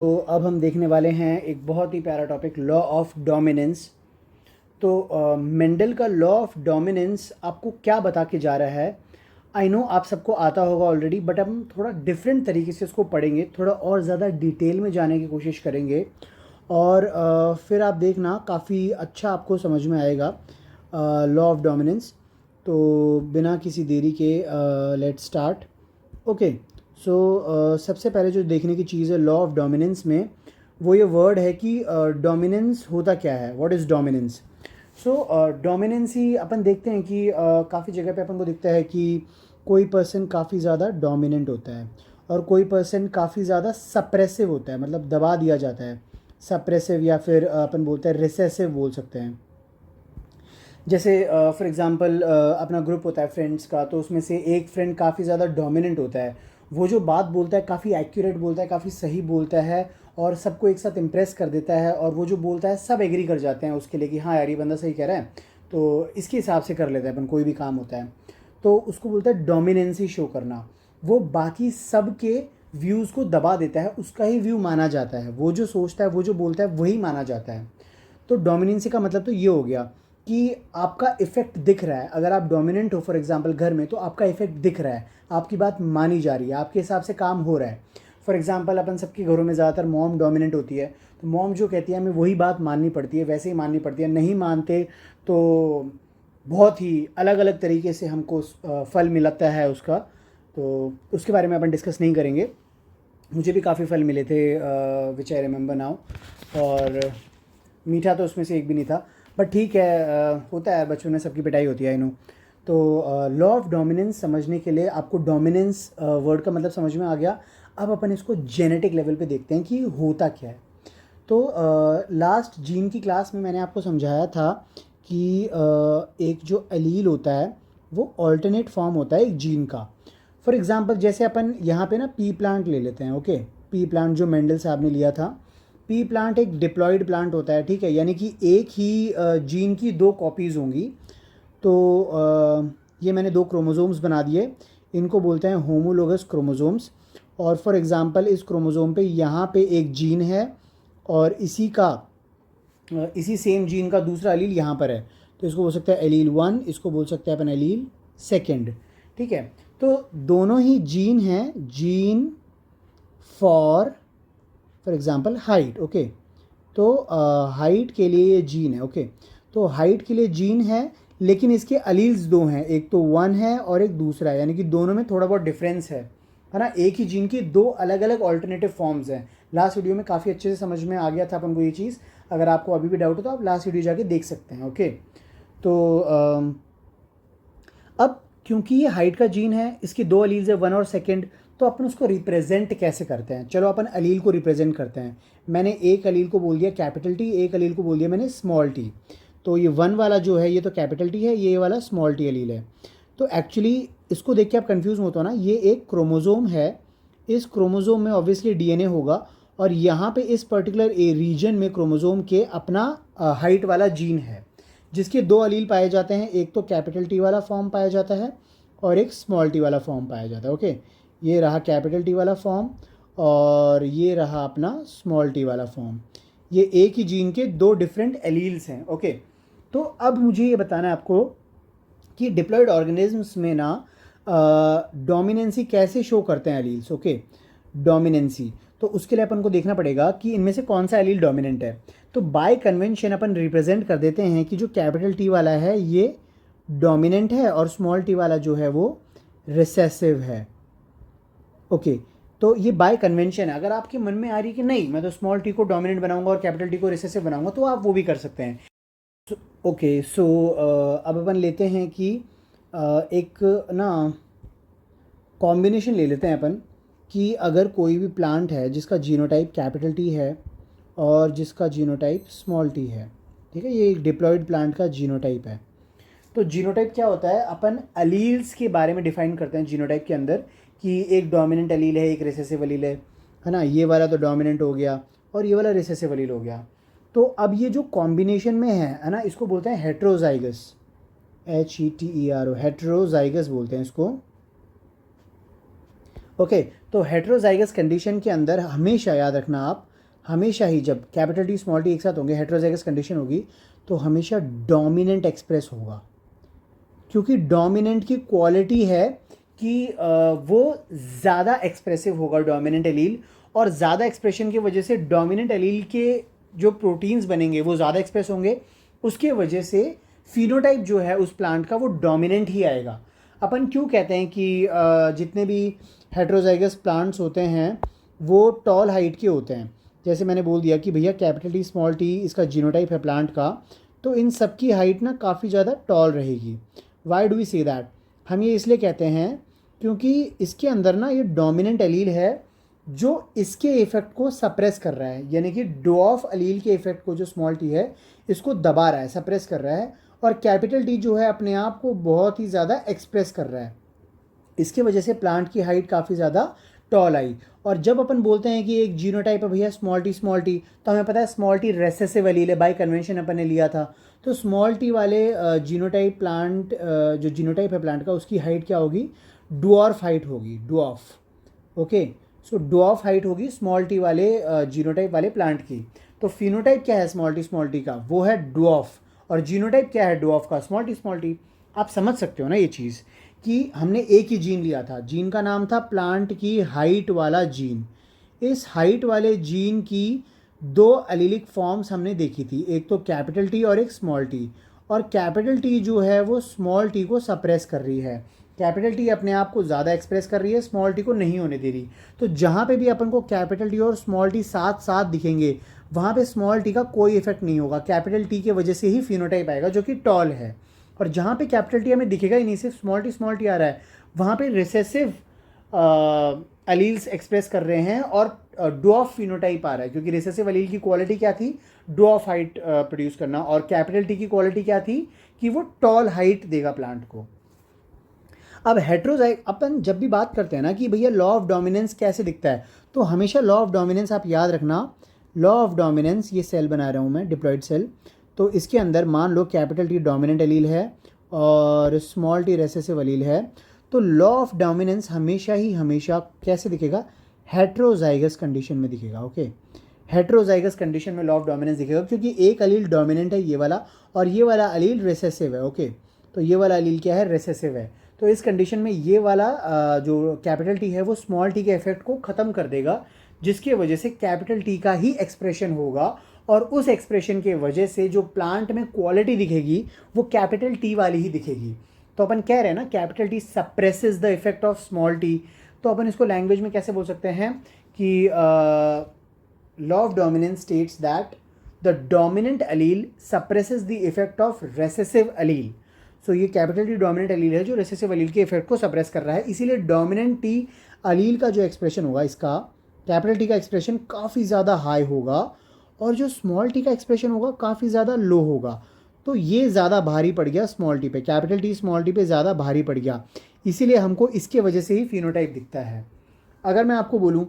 तो अब हम देखने वाले हैं एक बहुत ही प्यारा टॉपिक, लॉ ऑफ डोमिनेंस। तो मेंडल का लॉ ऑफ डोमिनेंस आपको क्या बता के जा रहा है? आई नो आप सबको आता होगा ऑलरेडी, बट हम थोड़ा डिफरेंट तरीके से इसको पढ़ेंगे, थोड़ा और ज़्यादा डिटेल में जाने की कोशिश करेंगे और फिर आप देखना काफ़ी अच्छा आपको समझ में आएगा लॉ ऑफ डोमिनेंस। तो बिना किसी देरी के लेट्स स्टार्ट। ओके, सो सबसे पहले जो देखने की चीज़ है लॉ ऑफ डोमिनेंस में, वो ये वर्ड है कि डोमिनेंस होता क्या है, what is dominance. So dominance ही अपन देखते हैं कि काफ़ी जगह पे अपन को दिखता है कि कोई पर्सन काफ़ी ज़्यादा डोमिनेंट होता है और कोई पर्सन काफ़ी ज़्यादा सप्रेसिव होता है, मतलब दबा दिया जाता है। सप्रेसिव या फिर अपन बोलते हैं रिसेसिव बोल सकते हैं। जैसे फॉर एग्ज़ाम्पल अपना ग्रुप होता है फ्रेंड्स का, तो उसमें से एक फ्रेंड काफ़ी ज़्यादा डोमिनेंट होता है। वो जो बात बोलता है काफ़ी एक्यूरेट बोलता है, काफ़ी सही बोलता है और सबको एक साथ इम्प्रेस कर देता है, और वो जो बोलता है सब एग्री कर जाते हैं उसके लिए कि हाँ यार ये बंदा सही कह रहा है, तो इसके हिसाब से कर लेते हैं अपन कोई भी काम होता है। तो उसको बोलता है डोमिनेंसी शो करना। वो बाकी सब के व्यूज़ को दबा देता है, उसका ही व्यू माना जाता है, वो जो सोचता है वो जो बोलता है वही माना जाता है। तो डोमिनेंसी का मतलब तो ये हो गया कि आपका इफेक्ट दिख रहा है। अगर आप डोमिनेंट हो फॉर एग्जांपल घर में, तो आपका इफेक्ट दिख रहा है, आपकी बात मानी जा रही है, आपके हिसाब से काम हो रहा है। फॉर एग्जांपल अपन सबके घरों में ज़्यादातर मॉम डोमिनेंट होती है, तो मॉम जो कहती है हमें वही बात माननी पड़ती है, वैसे ही माननी पड़ती है। नहीं मानते तो बहुत ही अलग अलग तरीके से हमको फल मिलता है उसका। तो उसके बारे में अपन डिस्कस नहीं करेंगे। मुझे भी काफ़ी फल मिले थे विच आई रिमेंबर नाउ, और मीठा तो उसमें से एक भी नहीं था, बट ठीक है, होता है, बचपन में सबकी पिटाई होती है, आई नो। तो लॉ ऑफ डोमिनेंस समझने के लिए आपको डोमिनेंस वर्ड का मतलब समझ में आ गया। अब अपन इसको जेनेटिक लेवल पे देखते हैं कि होता क्या है। तो लास्ट जीन की क्लास में मैंने आपको समझाया था कि एक जो एलील होता है वो ऑल्टरनेट फॉर्म होता है एक जीन का। फॉर एग्जांपल जैसे अपन यहाँ पे ना पी प्लांट ले लेते हैं। ओके, पी प्लांट जो मेंडल साहब ने लिया था, पी प्लांट एक डिप्लॉयड प्लांट होता है, ठीक है, यानी कि एक ही जीन की दो कॉपीज़ होंगी। तो ये मैंने दो क्रोमोसोम्स बना दिए, इनको बोलते हैं होमोलोगस क्रोमोसोम्स। और फॉर एग्जांपल इस क्रोमोसोम पे यहाँ पे एक जीन है और इसी सेम जीन का दूसरा एलील यहाँ पर है, तो इसको बोल सकते हैं एलील 1, इसको बोल सकते हैं अपन एलील 2, ठीक है। तो दोनों ही जीन हैं, gene for example height. Okay, तो हाइट के लिए ये जीन है। ओके, तो हाइट के लिए जीन है, लेकिन इसके अलील्स दो हैं, एक तो 1 है और एक दूसरा है, यानी कि दोनों में थोड़ा बहुत डिफरेंस है ना। एक ही जीन की दो अलग अलग ऑल्टरनेटिव फॉर्म्स हैं। लास्ट वीडियो में काफ़ी अच्छे से समझ में आ गया था अपन को ये चीज़। अगर आपको अभी भी डाउट हो तो आप लास्ट वीडियो जाके देख सकते हैं। ओके, तो अब क्योंकि ये हाइट का जीन है, इसकी दो अलील्स है 1 और 2, तो अपन उसको रिप्रेजेंट कैसे करते हैं? चलो अपन अलील को रिप्रेजेंट करते हैं। मैंने एक अलील को बोल दिया कैपिटल टी, एक अलील को बोल दिया मैंने स्मॉल टी। तो ये 1 वाला जो है ये तो कैपिटल टी है, ये वाला स्मॉल टी अलील है। तो एक्चुअली इसको देख के आप कंफ्यूज मत हो ना, ये एक क्रोमोजोम है, इस क्रोमोजोम में ऑब्वियसली डीएनए होगा, और यहाँ पे इस पर्टिकुलर रीजन में क्रोमोजोम के अपना हाइट वाला जीन है, जिसके दो अलील पाए जाते हैं, एक तो कैपिटल टी वाला फॉर्म पाया जाता है और एक स्मॉल टी वाला फॉर्म पाया जाता है। ओके, ये रहा कैपिटल टी वाला फॉर्म और ये रहा अपना स्मॉल टी वाला फॉर्म। ये एक ही जीन के दो डिफरेंट एलील्स हैं। ओके, तो अब मुझे ये बताना है आपको कि डिप्लॉयड ऑर्गेनिजम्स में ना डोमिनेंसी कैसे शो करते हैं एलील्स। ओके, डोमिनेंसी, तो उसके लिए अपन को देखना पड़ेगा कि इनमें से कौन सा एलील डोमिनेंट है। तो बाय कन्वेंशन अपन रिप्रेजेंट कर देते हैं कि जो कैपिटल टी वाला है ये डोमिनेंट है और स्मॉल टी वाला जो है वो रिसेसिव है। ओके, तो ये बाय कन्वेंशन है। अगर आपके मन में आ रही है कि नहीं मैं तो स्मॉल टी को डोमिनेंट बनाऊंगा और कैपिटल टी को रिसेसिव बनाऊंगा, तो आप वो भी कर सकते हैं। ओके, सो अब अपन लेते हैं कि एक ना कॉम्बिनेशन ले लेते हैं अपन, कि अगर कोई भी प्लांट है जिसका जीनोटाइप कैपिटल टी है और जिसका जीनोटाइप स्मॉल टी है, ठीक है, ये एक डिप्लॉयड प्लांट का जीनोटाइप है। तो जीनोटाइप क्या होता है, अपन अलील्स के बारे में डिफाइन करते हैं जीनोटाइप के अंदर, कि एक डोमिनेंट अलील है, एक रिसेसिव अलील है ना। ये वाला तो डोमिनेंट हो गया और ये वाला रिसेसिव अलील हो गया। तो अब ये जो कॉम्बिनेशन में है ना, इसको बोलते हैं हेट्रोजाइगस, HETERO, हेट्रोजाइगस बोलते हैं इसको। ओके, तो हेट्रोजाइगस कंडीशन के अंदर हमेशा याद रखना आप हमेशा ही जब कैपिटल टी स्मॉल टी एक साथ होंगे, हेट्रोजाइगस कंडीशन होगी, तो हमेशा डोमिनेंट एक्सप्रेस होगा, क्योंकि डोमिनेंट की क्वालिटी है कि वो ज़्यादा एक्सप्रेसिव होगा डोमिनेंट एलील, और ज़्यादा एक्सप्रेशन की वजह से डोमिनेंट एलील के जो प्रोटीन्स बनेंगे वो ज़्यादा एक्सप्रेस होंगे, उसके वजह से फिनोटाइप जो है उस प्लांट का वो डोमिनेंट ही आएगा। अपन क्यों कहते हैं कि जितने भी हेट्रोजाइगस प्लांट्स होते हैं वो टॉल हाइट के होते हैं, जैसे मैंने बोल दिया कि भैया कैपिटल टी स्मॉल टी इसका जीनोटाइप है प्लांट का, तो इन सब की हाइट ना काफ़ी ज़्यादा टॉल रहेगी। Why do we say that? हम ये इसलिए कहते हैं क्योंकि इसके अंदर ना ये डोमिनेंट एलील है जो इसके इफेक्ट को सप्रेस कर रहा है, यानी कि ड्वार्फ एलील के इफेक्ट को जो स्मॉल टी है इसको दबा रहा है, सप्रेस कर रहा है, और कैपिटल टी जो है अपने आप को बहुत ही ज़्यादा एक्सप्रेस कर रहा है। इसकी वजह से प्लांट की हाइट काफ़ी ज़्यादा टॉल आई। और जब अपन बोलते हैं कि एक जीनोटाइप है भैया स्मॉल टी, तो हमें पता है स्मॉल टी रेसेसिव एलील है, बाय कन्वेंशन अपन ने लिया था। तो स्मॉल टी वाले जीनोटाइप प्लांट, जो जीनोटाइप है प्लांट का, उसकी हाइट क्या होगी? ड्वार्फ हाइट होगी, ड्वार्फ। ओके, सो ड्वार्फ हाइट होगी स्मॉल टी वाले जीनोटाइप वाले प्लांट की। तो फिनोटाइप क्या है स्मॉल टी का? वो है ड्वार्फ। और जीनोटाइप क्या है ड्वार्फ का? Small T. आप समझ सकते हो ना ये चीज़ कि हमने एक ही जीन लिया था, जीन का नाम था प्लांट की हाइट वाला जीन। इस हाइट वाले जीन की दो एलीलिक फॉर्म्स हमने देखी थी, एक तो कैपिटल टी और एक स्मॉल टी। और कैपिटल टी जो है वो स्मॉल टी को सप्रेस कर रही है, कैपिटल टी अपने आप को ज़्यादा एक्सप्रेस कर रही है, स्मॉल टी को नहीं होने दे रही। तो जहाँ पे भी अपन को कैपिटल टी और स्मॉल टी साथ साथ दिखेंगे वहाँ पे स्मॉल टी का कोई इफेक्ट नहीं होगा, कैपिटल टी की वजह से ही फिनोटाइप आएगा जो कि टॉल है। और जहाँ पे कैपिटल टी हमें दिखेगा ही नहीं, सिर्फ स्मॉल टी आ रहा है, वहाँ पे रिसेसिव एलील्स एक्सप्रेस कर रहे हैं और ड्वार्फ फिनोटाइप आ रहा है, क्योंकि रिसेसिव एलील की क्वालिटी क्या थी? ड्वार्फ हाइट प्रोड्यूस करना, और कैपिटल टी की क्वालिटी क्या थी? कि वो टॉल हाइट देगा प्लांट को। अब हेट्रोजाइग अपन जब भी बात करते हैं ना कि भैया लॉ ऑफ डोमिनेंस कैसे दिखता है, तो हमेशा लॉ ऑफ डोमिनेंस आप याद रखना। लॉ ऑफ डोमिनेंस, ये सेल बना रहा हूँ मैं, डिप्लॉयड सेल, तो इसके अंदर मान लो कैपिटल टी डोमिनेंट एलील है और स्मॉल टी रेसेसिव एलील है, तो लॉ ऑफ डोमिनेंस हमेशा कैसे दिखेगा? हेट्रोजाइगस कंडीशन में दिखेगा। ओके, हेट्रोजाइगस कंडीशन में लॉ ऑफ डोमिनेंस दिखेगा, क्योंकि एक एलील डोमिनेंट है ये वाला, और ये वाला एलील रेसेसिव है। ओके, तो ये वाला एलील क्या है? रेसेसिव है। तो इस कंडीशन में ये वाला जो कैपिटल टी है वो स्मॉल टी के इफेक्ट को ख़त्म कर देगा, जिसकी वजह से कैपिटल टी का ही एक्सप्रेशन होगा, और उस एक्सप्रेशन के वजह से जो प्लांट में क्वालिटी दिखेगी वो कैपिटल टी वाली ही दिखेगी। तो अपन कह रहे हैं ना capital T suppresses the effect of small T, तो अपन इसको लैंग्वेज में कैसे बोल सकते हैं कि law of dominance states that the dominant allele suppresses the effect of recessive allele. So ये कैपिटल टी डोमिनेंट एलील है जो रेसेसिव एलील के इफेक्ट को सप्रेस कर रहा है, इसीलिए डोमिनेंट टी एलील का जो एक्सप्रेशन होगा, इसका कैपिटल टी का एक्सप्रेशन काफ़ी ज़्यादा हाई होगा, और जो स्मॉल टी का एक्सप्रेशन होगा काफ़ी ज़्यादा लो होगा। तो ये ज़्यादा भारी पड़ गया स्मॉल टी पे, कैपिटल टी स्मॉल टी पे ज़्यादा भारी पड़ गया, इसीलिए हमको इसके वजह से ही फिनोटाइप दिखता है। अगर मैं आपको बोलूँ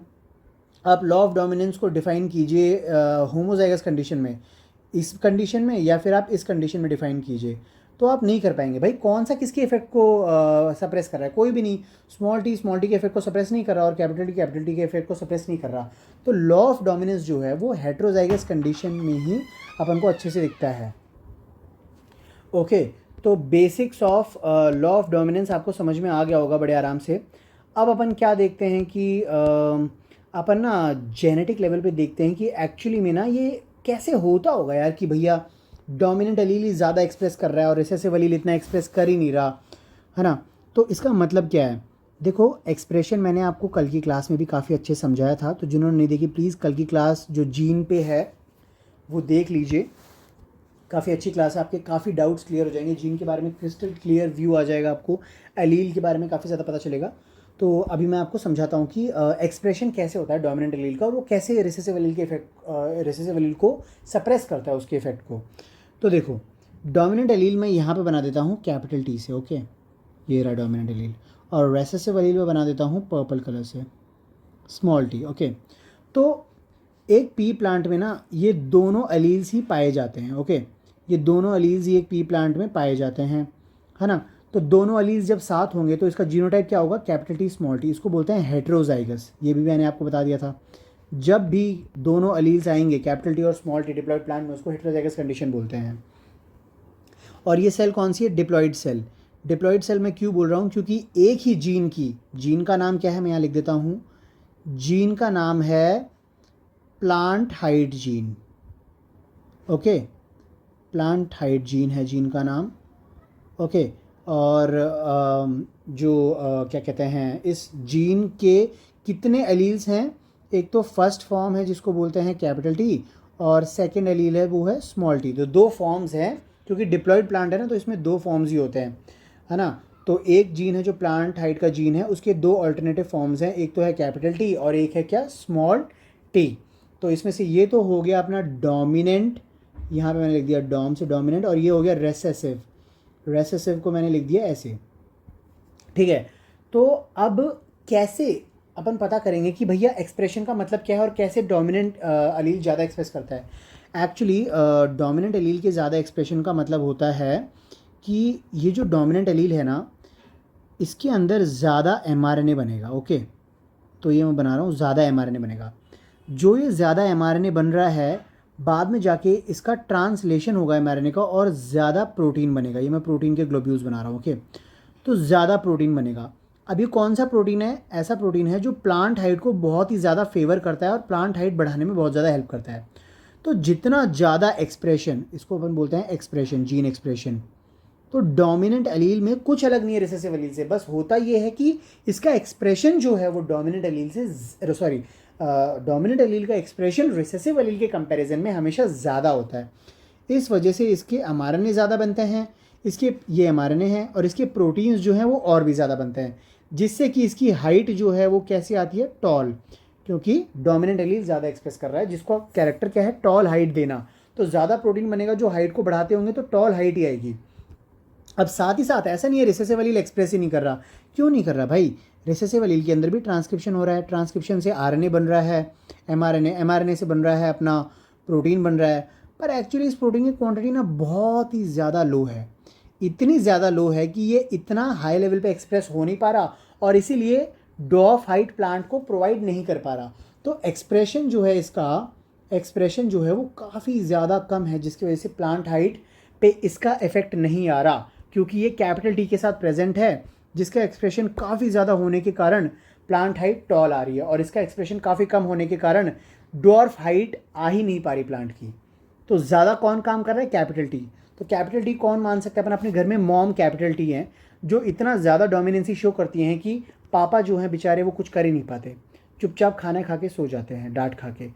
आप लॉ ऑफ डोमिनेंस को डिफाइन कीजिए होमोजाइगस कंडीशन में, इस कंडीशन में, या फिर आप इस कंडीशन में डिफाइन कीजिए, तो आप नहीं कर पाएंगे। भाई कौन सा किसके इफेक्ट को सप्रेस कर रहा है? कोई भी नहीं। स्मॉल टी के इफेक्ट को सप्रेस नहीं कर रहा, और कैपिटल टी के इफेक्ट को सप्रेस नहीं कर रहा। तो लॉ ऑफ डोमिनेंस जो है वो हेट्रोजाइगस कंडीशन में ही अपन को अच्छे से दिखता है। ओके, तो basics of law of dominance आपको समझ में आ गया होगा बड़े आराम से। अब अपन क्या देखते हैं कि अपन ना जेनेटिक लेवल पे देखते हैं कि एक्चुअली में ना ये कैसे होता होगा यार, कि भैया डोमिनेंट एलील ही ज़्यादा एक्सप्रेस कर रहा है और रिसेसिव एलील इतना एक्सप्रेस कर ही नहीं रहा है ना। तो इसका मतलब क्या है? देखो, एक्सप्रेशन मैंने आपको कल की क्लास में भी काफ़ी अच्छे समझाया था, तो जिन्होंने नहीं देखी प्लीज़ कल की क्लास जो जीन पे है वो देख लीजिए, काफ़ी अच्छी क्लास है, आपके काफ़ी डाउट्स क्लियर हो जाएंगे, जीन के बारे में क्रिस्टल क्लियर व्यू आ जाएगा, आपको एलील के बारे में काफ़ी ज़्यादा पता चलेगा। तो अभी मैं आपको समझाता हूँ कि एक्सप्रेशन कैसे होता है डोमिनेंट एलील का, और वो कैसे रिसेसिव एलील के रिसेसिव एलील को सप्रेस करता है, उसके इफेक्ट को। तो देखो, डोमिनेंट एलील मैं यहाँ पे बना देता हूँ कैपिटल टी से। ओके, ये रहा डोमिनेंट एलील, और रेसेसिव एलील में बना देता हूँ पर्पल कलर से, स्मॉल टी। ओके, तो एक पी प्लांट में ना ये दोनों एलील्स ही पाए जाते हैं। ओके, ये दोनों एलील्स ही एक पी प्लांट में पाए जाते हैं, है ना। तो दोनों एलील्स जब साथ होंगे तो इसका जीनोटाइप क्या होगा? कैपिटल टी स्मॉल टी, इसको बोलते हैं हेट्रोजाइगस। ये भी मैंने आपको बता दिया था, जब भी दोनों अलील्स आएंगे कैपिटल टी और स्मॉल टी डिप्लॉयड प्लांट में, उसको हेटेरोजाइगस कंडीशन बोलते हैं। और ये सेल कौन सी है? Diploid cell. डिप्लॉयड सेल मैं क्यों बोल रहा हूँ? क्योंकि एक ही जीन का नाम क्या है, मैं यहाँ लिख देता हूँ, जीन का नाम है plant height gene. Okay, plant height gene है जीन का नाम। ओके, और क्या कहते हैं, इस जीन के कितने एलील्स हैं? एक तो फर्स्ट फॉर्म है जिसको बोलते हैं कैपिटल टी, और सेकेंड एलील है वो है स्मॉल टी। तो दो फॉर्म्स हैं, क्योंकि डिप्लॉयड प्लांट है ना, तो इसमें दो फॉर्म्स ही होते हैं, है ना। तो एक जीन है जो प्लांट हाइट का जीन है, उसके दो अल्टरनेटिव फॉर्म्स हैं, एक तो है कैपिटल टी और एक है क्या? Small T. तो इसमें से ये तो हो गया अपना डोमिनेंट, यहाँ पे मैंने लिख दिया डॉम से डोमिनेंट, और ये हो गया रेसेसिव। रेसेसिव को मैंने लिख दिया ऐसे, ठीक है। तो अब कैसे अपन पता करेंगे कि भैया एक्सप्रेशन का मतलब क्या है और कैसे डोमिनेंट अलील ज़्यादा एक्सप्रेस करता है। एक्चुअली डोमिनेंट अलील के ज़्यादा एक्सप्रेशन का मतलब होता है कि ये जो डोमिनेंट अलील है ना, इसके अंदर ज़्यादा mRNA बनेगा। ओके, तो ये मैं बना रहा हूँ, ज़्यादा mRNA बनेगा। जो ये ज़्यादा mRNA बन रहा है, बाद में जाके इसका ट्रांसलेशन होगा mRNA का और ज़्यादा प्रोटीन बनेगा। ये मैं प्रोटीन के ग्लोब्यूल्स बना रहा हूँ। ओके, तो ज़्यादा प्रोटीन बनेगा। अब ये कौन सा प्रोटीन है? ऐसा प्रोटीन है जो प्लांट हाइट को बहुत ही ज़्यादा फेवर करता है और प्लांट हाइट बढ़ाने में बहुत ज़्यादा हेल्प करता है। तो जितना ज़्यादा एक्सप्रेशन, इसको अपन बोलते हैं एक्सप्रेशन, जीन एक्सप्रेशन। तो डोमिनेंट एलील में कुछ अलग नहीं है रिसेसिव एलील से, बस होता ये है कि इसका एक्सप्रेशन जो है वो डोमिनेंट एलील से, सॉरी, डोमिनेंट एलील का एक्सप्रेशन रिसेसिव एलील के कंपैरिजन में हमेशा ज़्यादा होता है। इस वजह से इसके mRNA ज़्यादा बनते हैं, इसके ये mRNA हैं, और इसके प्रोटीन्स जो हैं वो और भी ज़्यादा बनते हैं, जिससे कि इसकी हाइट जो है वो कैसी आती है? टॉल, क्योंकि डोमिनेंट एलील ज़्यादा एक्सप्रेस कर रहा है, जिसको कैरेक्टर क्या है? टॉल हाइट देना। तो ज़्यादा प्रोटीन बनेगा जो हाइट को बढ़ाते होंगे, तो टॉल हाइट ही आएगी। अब साथ ही साथ ऐसा नहीं है रिसेसिव एलील एक्सप्रेस ही नहीं कर रहा। क्यों नहीं कर रहा भाई? रिसेसिव एलील के अंदर भी ट्रांसक्रिप्शन हो रहा है, ट्रांसक्रिप्शन से आरएनए बन रहा है, एमआरएनए से बन रहा है अपना प्रोटीन बन रहा है। पर एक्चुअली इस प्रोटीन की क्वांटिटी ना बहुत ही ज़्यादा लो है, इतनी ज़्यादा लो है कि ये इतना हाई लेवल पे एक्सप्रेस हो नहीं पा रहा, और इसीलिए डॉर्फ हाइट प्लांट को प्रोवाइड नहीं कर पा रहा। तो एक्सप्रेशन जो है इसका, एक्सप्रेशन जो है वो काफ़ी ज़्यादा कम है, जिसकी वजह से प्लांट हाइट पे इसका इफेक्ट नहीं आ रहा, क्योंकि ये कैपिटल टी के साथ प्रेजेंट है, जिसका एक्सप्रेशन काफ़ी ज़्यादा होने के कारण प्लांट हाइट टॉल आ रही है, और इसका एक्सप्रेशन काफ़ी कम होने के कारण डॉर्फ हाइट आ ही नहीं पा रही प्लांट की। तो ज़्यादा कौन काम कर रहा है? Capital T. तो कैपिटल टी कौन मान सकता है? अपन अपने घर में मॉम कैपिटल टी हैं, जो इतना ज़्यादा डोमिनेंसी शो करती हैं कि पापा जो हैं बेचारे वो कुछ कर ही नहीं पाते, चुपचाप खाना खा के सो जाते हैं डांट खा के।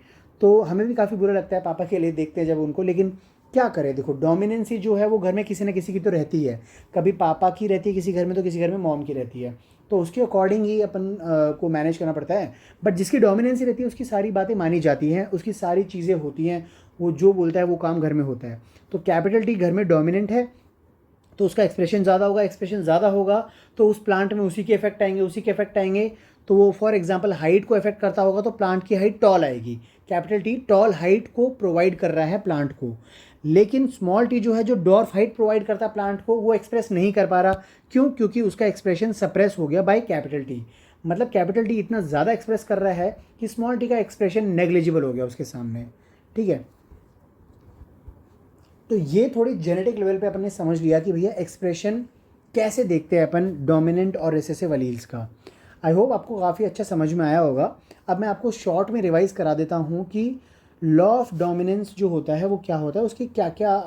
तो हमें भी काफ़ी बुरा लगता है पापा के लिए देखते हैं जब उनको, लेकिन क्या करें, देखो डोमिनेंसी जो है वो घर में किसी न किसी की तो रहती है, कभी पापा की रहती है किसी घर में, तो किसी घर में मॉम की रहती है, तो उसके अकॉर्डिंग ही अपन को मैनेज करना पड़ता है। बट जिसकी डोमिनेंसी रहती है उसकी सारी बातें मानी जाती हैं, उसकी सारी चीज़ें होती हैं, वो जो बोलता है वो काम घर में होता है। तो कैपिटल टी घर में डोमिनेंट है, तो उसका एक्सप्रेशन ज़्यादा होगा, एक्सप्रेशन ज़्यादा होगा तो उस प्लांट में उसी के इफेक्ट आएंगे, उसी के इफेक्ट आएंगे। तो वो फॉर एग्जांपल हाइट को इफेक्ट करता होगा, तो प्लांट की हाइट टॉल आएगी। कैपिटल टी टॉल हाइट को प्रोवाइड कर रहा है प्लांट को, लेकिन स्मॉल टी जो है जो डॉर्फ हाइट प्रोवाइड करता है प्लांट को, वो एक्सप्रेस नहीं कर पा रहा। क्यों? क्योंकि उसका एक्सप्रेशन सप्रेस हो गया बाय कैपिटल टी। मतलब कैपिटल टी इतना ज़्यादा एक्सप्रेस कर रहा है कि स्मॉल टी का एक्सप्रेशन नेग्लिजिबल हो गया उसके सामने, ठीक है। तो ये थोड़ी जेनेटिक लेवल पे अपन ने समझ लिया कि भैया एक्सप्रेशन कैसे देखते हैं अपन डोमिनेंट और रिसेसिव एलील्स का। आई होप आपको काफ़ी अच्छा समझ में आया होगा। अब मैं आपको शॉर्ट में रिवाइज करा देता हूँ कि लॉ ऑफ डोमिनेंस जो होता है वो क्या होता है, उसकी क्या क्या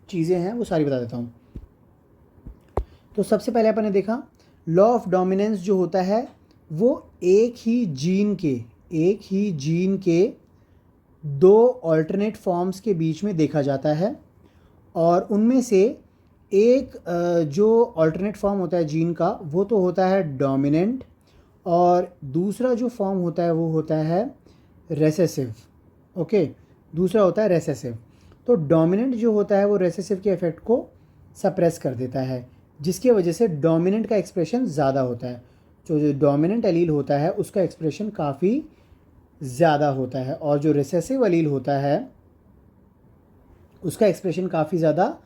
चीज़ें हैं वो सारी बता देता हूँ। तो सबसे पहले अपन ने देखा लॉ ऑफ डोमिनेंस जो होता है वो एक ही जीन के दो ऑल्टरनेट फॉर्म्स के बीच में देखा जाता है, और उनमें से एक जो ऑल्टरनेट फॉर्म होता है जीन का वो तो होता है डोमिनेंट, और दूसरा जो फॉर्म होता है वो होता है रेसेसिव। ओके, दूसरा होता है रेसेसिव। तो डोमिनेंट जो होता है वो रेसेसिव के इफेक्ट को सप्रेस कर देता है, जिसकी वजह से डोमिनेंट का एक्सप्रेशन ज़्यादा होता है। जो डोमिनेंट एलील होता है उसका एक्सप्रेशन काफ़ी ज़्यादा होता है, और जो रिसेसिव एलील होता है उसका एक्सप्रेशन काफ़ी ज़्यादा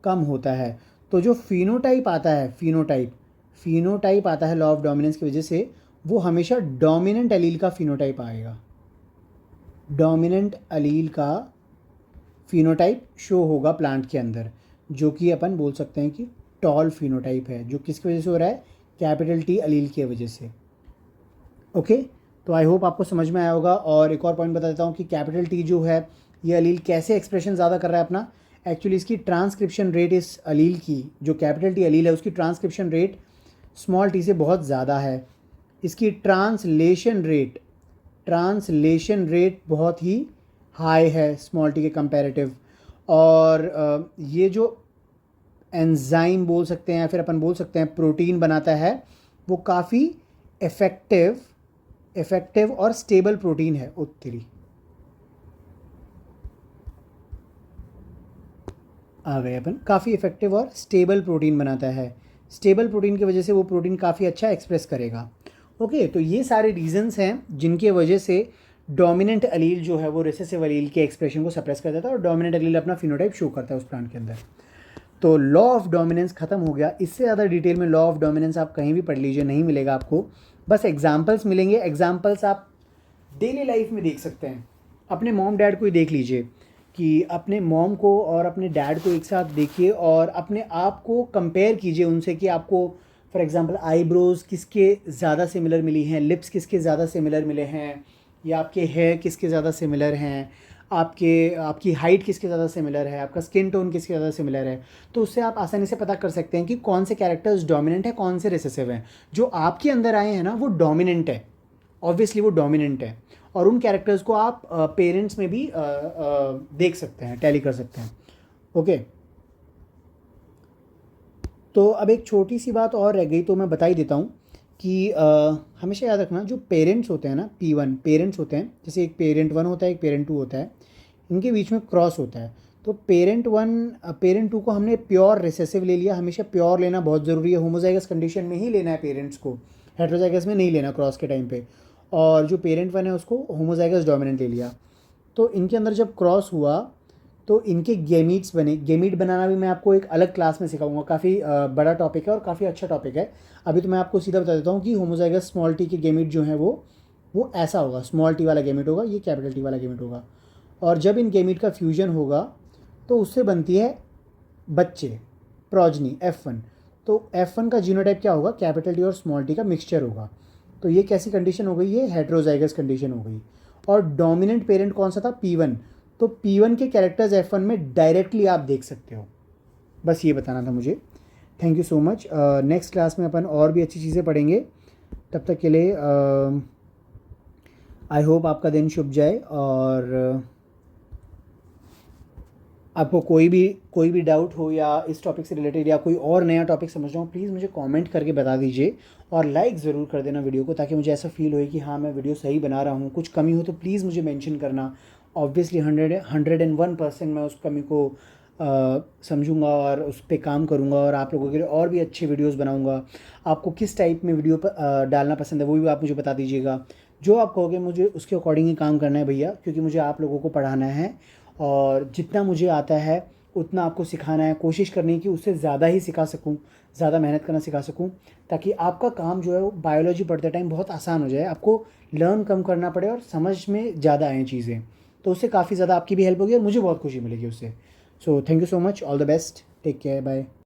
कम होता है। तो जो फिनोटाइप आता है, फिनोटाइप आता है लॉ ऑफ डोमिनेंस की वजह से, वो हमेशा डोमिनेंट एलील का फिनोटाइप आएगा। डोमिनेंट अलील का फिनोटाइप शो होगा प्लांट के अंदर, जो कि अपन बोल सकते हैं कि टॉल फिनोटाइप है, जो किसकी वजह से हो रहा है, कैपिटल टी अलील की वजह से। ओके, तो आई होप आपको समझ में आया होगा। और एक और पॉइंट बता देता हूँ कि कैपिटल टी जो है ये अलील कैसे एक्सप्रेशन ज़्यादा कर रहा है अपना। एक्चुअली इसकी ट्रांसक्रिप्शन रेट इस अलील की, जो कैपिटल टी अलील है उसकी ट्रांसक्रिप्शन रेट स्मॉल टी से बहुत ज़्यादा है। इसकी ट्रांसलेशन रेट बहुत ही हाई है स्मॉल टी के कंपैरेटिव। और ये जो एंजाइम बोल सकते हैं या फिर अपन बोल सकते हैं प्रोटीन बनाता है, वो काफ़ी इफ़ेक्टिव और स्टेबल प्रोटीन है। उत्तरी आ गए अपन, काफ़ी इफ़ेक्टिव और स्टेबल प्रोटीन बनाता है। स्टेबल प्रोटीन की वजह से वो प्रोटीन काफ़ी अच्छा एक्सप्रेस करेगा। ओके, तो ये सारे रीजंस हैं जिनकी वजह से डोमिनेंट अलील जो है वो रिसेसिव अलील के एक्सप्रेशन को सप्रेस कर देता है और डोमिनेंट अलील अपना फिनोटाइप शो करता है उस प्लांट के अंदर। तो लॉ ऑफ डोमिनेंस खत्म हो गया। इससे ज़्यादा डिटेल में लॉ ऑफ डोमिनेंस आप कहीं भी पढ़ लीजिए, नहीं मिलेगा आपको, बस एग्जाम्पल्स मिलेंगे। एग्जाम्पल्स आप डेली लाइफ में देख सकते हैं। अपने मॉम डैड को ही देख लीजिए कि अपने मॉम को और अपने डैड को एक साथ देखिए और अपने आप को कंपेयर कीजिए उनसे कि आपको फॉर एग्जांपल आईब्रोज किसके ज़्यादा सिमिलर मिली हैं, लिप्स किसके ज़्यादा सिमिलर मिले हैं, या आपके हेयर किसके ज़्यादा सिमिलर हैं, आपकी हाइट किसके ज़्यादा सिमिलर है, आपका स्किन टोन किसके ज़्यादा सिमिलर है। तो उससे आप आसानी से पता कर सकते हैं कि कौन से कैरेक्टर्स डोमिनेंट है, कौन से रिसेसिव हैं। जो आपके अंदर आए हैं ना वो डोमिनेंट है, ऑब्वियसली वो डोमिनेंट है। और उन कैरेक्टर्स को आप पेरेंट्स में भी देख सकते हैं, टैली कर सकते हैं। ओके, तो अब एक छोटी सी बात और रह गई तो मैं बता ही देता हूँ कि हमेशा याद रखना, जो पेरेंट्स होते हैं ना, P1 पेरेंट्स होते हैं, जैसे एक पेरेंट 1 होता है, एक पेरेंट 2 होता है, इनके बीच में क्रॉस होता है। तो पेरेंट 2 को हमने प्योर रिसेसिव ले लिया। हमेशा प्योर लेना बहुत ज़रूरी है, होमोजाइगस कंडीशन में ही लेना है पेरेंट्स को, हेट्रोजाइगस में नहीं लेना क्रॉस के टाइम पे। और जो पेरेंट 1 है उसको होमोजाइगस डोमिनेंट ले लिया। तो इनके अंदर जब क्रॉस हुआ तो इनके गेमीट्स बने। गेमीट बनाना भी मैं आपको एक अलग क्लास में सिखाऊंगा, काफ़ी बड़ा टॉपिक है और काफ़ी अच्छा टॉपिक है। अभी तो मैं आपको सीधा बता देता हूँ कि होमोजाइगस स्मॉल टी के गेमीट जो हैं वो ऐसा होगा, स्मॉल टी वाला गेमीट होगा, ये कैपिटल टी वाला गेमीट होगा। और जब इन गेमीट का फ्यूजन होगा तो उससे बनती है बच्चे, प्रोजनी F1। तो F1 का जीनोटाइप क्या होगा, कैपिटल टी और स्मॉल टी का मिक्सचर होगा। तो ये कैसी कंडीशन हो गई, ये हेट्रोजाइगस कंडीशन हो गई। और डोमिनेंट पेरेंट कौन सा था, P1। तो P1 के कैरेक्टर्स F1 में डायरेक्टली आप देख सकते हो। बस ये बताना था मुझे। Thank you so much. Next class में अपन और भी अच्छी चीज़ें पढ़ेंगे। तब तक के लिए आई होप आपका दिन शुभ जाए। और आपको कोई भी डाउट हो या इस टॉपिक से रिलेटेड या कोई और नया टॉपिक समझना हो, प्लीज़ मुझे कमेंट करके बता दीजिए। और लाइक ज़रूर कर देना वीडियो को, ताकि मुझे ऐसा फील हो कि हाँ मैं वीडियो सही बना रहा हूँ। कुछ कमी हो तो प्लीज़ मुझे मेंशन करना। ऑब्वियसली 101% मैं उस कमी को समझूंगा और उस पर काम करूंगा और आप लोगों के लिए और भी अच्छे वीडियोस बनाऊंगा। आपको किस टाइप में वीडियो डालना पसंद है वो भी आप मुझे बता दीजिएगा। जो आप कहोगे मुझे उसके अकॉर्डिंग ही काम करना है भैया, क्योंकि मुझे आप लोगों को पढ़ाना है और जितना मुझे आता है उतना आपको सिखाना है। कोशिश करनी है कि उससे ज़्यादा ही सिखा सकूं, ज़्यादा मेहनत करना सिखा सकूं, ताकि आपका काम जो है वो बायोलॉजी पढ़ते टाइम बहुत आसान हो जाए, आपको लर्न कम करना पड़े और समझ में ज़्यादा आएँ चीज़ें। तो उससे काफ़ी ज़्यादा आपकी भी हेल्प होगी और मुझे बहुत खुशी मिलेगी उससे। So thank you so much, all the best, take care, bye.